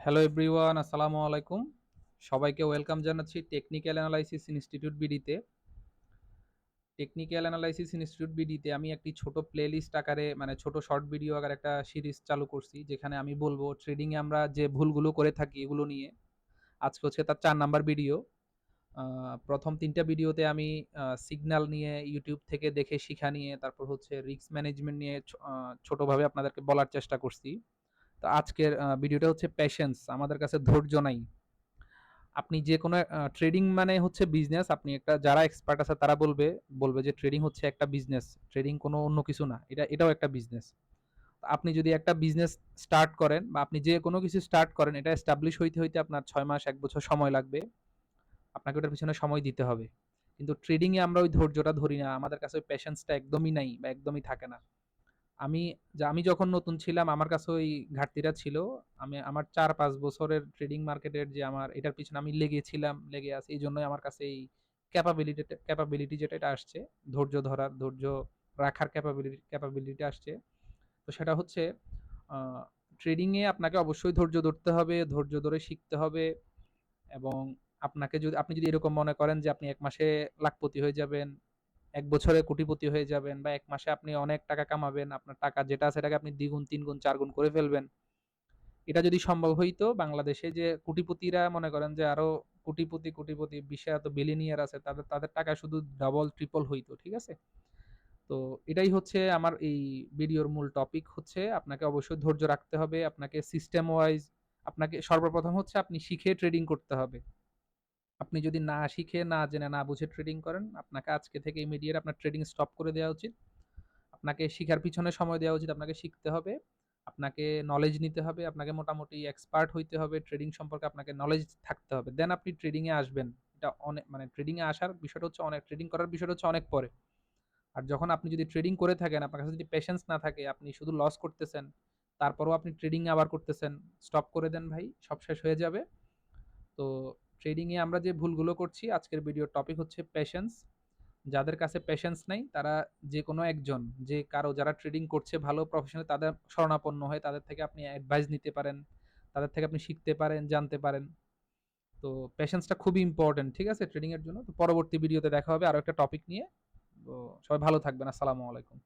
Hello everyone, আসসালামু আলাইকুম। সবাইকে ওয়েলকাম জানাচ্ছি টেকনিক্যাল অ্যানালাইসিস ইনস্টিটিউট বিডিতে। টেকনিক্যাল অ্যানালাইসিস ইনস্টিটিউট বিডিতে আমি একটি ছোট প্লেলিস্ট আকারে মানে ছোট শর্ট ভিডিও আকারে একটা সিরিজ চালু করছি, যেখানে আমি বলবো ট্রেডিং এ আমরা যে ভুলগুলো করে থাকি এগুলো নিয়ে। আজকে হচ্ছে তার ৪ নাম্বার ভিডিও। প্রথম ৩ টা ভিডিওতে আমি সিগন্যাল নিয়ে ইউটিউব থেকে দেখে শিখা নিয়ে, তারপর হচ্ছে রিস্ক ম্যানেজমেন্ট নিয়ে ছোটভাবে আপনাদেরকে বলার চেষ্টা করছি। তো আজকের ভিডিওটা হচ্ছে প্যাশেন্স। আমাদের কাছে ধৈর্য নাই। আপনি যেকোনো ট্রেডিং মানে হচ্ছে বিজনেস। আপনি একটা যারা এক্সপার্ট আছে তারা বলবে যে ট্রেডিং হচ্ছে একটা বিজনেস। ট্রেডিং কোনো অন্য কিছু না। এটাও একটা বিজনেস। আপনি যদি একটা বিজনেস স্টার্ট করেন বা আপনি যেকোনো কিছু স্টার্ট করেন, এটা এস্টাবলিশ হইতে আপনার ৬ মাস ১ বছর সময় লাগবে। আপনাকে ওটার পিছনে সময় দিতে হবে। কিন্তু ট্রেডিং এ আমরা ওই ধৈর্যটা ধরি না। আমাদের কাছে ওই প্যাশন্স টা একদমই নাই বা একদমই থাকে না। আমি আমি যখন নতুন ছিলাম আমার কাছে ওই ঘাটতিটা ছিল। আমার ৪-৫ বছরের ট্রেডিং মার্কেটের যে আমার এটার পিছনে আমি লেগেছিলাম, লেগে আছি। এজন্যই আমার কাছে এই ক্যাপাবিলিটি যেটা এটা আসছে। ধৈর্য ধরার, ধৈর্য রাখার ক্যাপাবিলিটি আসছে। তো সেটা হচ্ছে আ ট্রেডিং এ আপনাকে অবশ্যই ধৈর্য ধরতে হবে, ধৈর্য ধরে শিখতে হবে এবং আপনি যদি এরকম মনে করেন যে আপনি ১ মাসে লাখপতি হয়ে যাবেন, ১ বছরে কোটিপতি হয়ে যাবেন বা ১ মাসে আপনি অনেক টাকা কামাবেন। আপনার টাকা যেটা আছে এটাকে আপনি দ্বিগুণ, ৩ গুণ, ৪ গুণ করে ফেলবেন। এটা যদি সম্ভব হইতো বাংলাদেশে যে কোটিপতিরা মনে করেন যে আরো কোটিপতি বিশ্বে এত বিলিয়নিয়ার আছে তাদের টাকা শুধু ডাবল ট্রিপল হইতো। ঠিক আছে? তো এটাই হচ্ছে আমার এই ভিডিওর মূল টপিক হচ্ছে আপনাকে অবশ্যই ধৈর্য রাখতে হবে। আপনাকে সিস্টেম ওয়াইজ আপনাকে সর্বপ্রথম হচ্ছে আপনি শিখে ট্রেডিং করতে হবে। আপনি যদি না শিখে, না জেনে, না বুঝে ট্রেডিং করেন, আপনাকে আজকে থেকে ইমিডিয়েট আপনার ট্রেডিং স্টপ করে দেওয়া উচিত। আপনাকে শিখার পিছনে সময় দেওয়া উচিত। আপনাকে শিখতে হবে। আপনাকে নলেজ নিতে হবে। আপনাকে মোটামুটি এক্সপার্ট হইতে হবে। ট্রেডিং সম্পর্কে আপনাকে নলেজ থাকতে হবে। দেন আপনি ট্রেডিং এ আসবেন। এটা মানে ট্রেডিং এ আসার বিষয়টা হচ্ছে ট্রেডিং করার বিষয়টা হচ্ছে অনেক পরে। আর যখন আপনি যদি ট্রেডিং করে থাকেন, আপনার কাছে যদি পেশেন্স না থাকে, আপনি শুধু লস করতেছেন, তারপরেও আপনি ট্রেডিং আবার করতেছেন, স্টপ করে দেন ভাই, সব শেষ হয়ে যাবে। তো ট্রেডিং এ আমরা যে ভুলগুলো করছি, আজকের ভিডিওর টপিক হচ্ছে পেশেন্স। যাদের কাছে পেশেন্স নাই তারা যেকোনো একজন যারা ট্রেডিং করছে ভালো প্রফেশনাল তাদের শরণাপন্ন হয়ে তাদের থেকে আপনি অ্যাডভাইস নিতে পারেন। তাদের থেকে আপনি শিখতে পারেন, জানতে পারেন। তো পেশেন্সটা খুবই ইম্পোর্টেন্ট, ঠিক আছে? ট্রেডিং এর জন্য। তো পরবর্তী ভিডিওতে দেখা হবে আরো একটা টপিক নিয়ে। তো সবাই ভালো থাকবেন। আসসালামু আলাইকুম।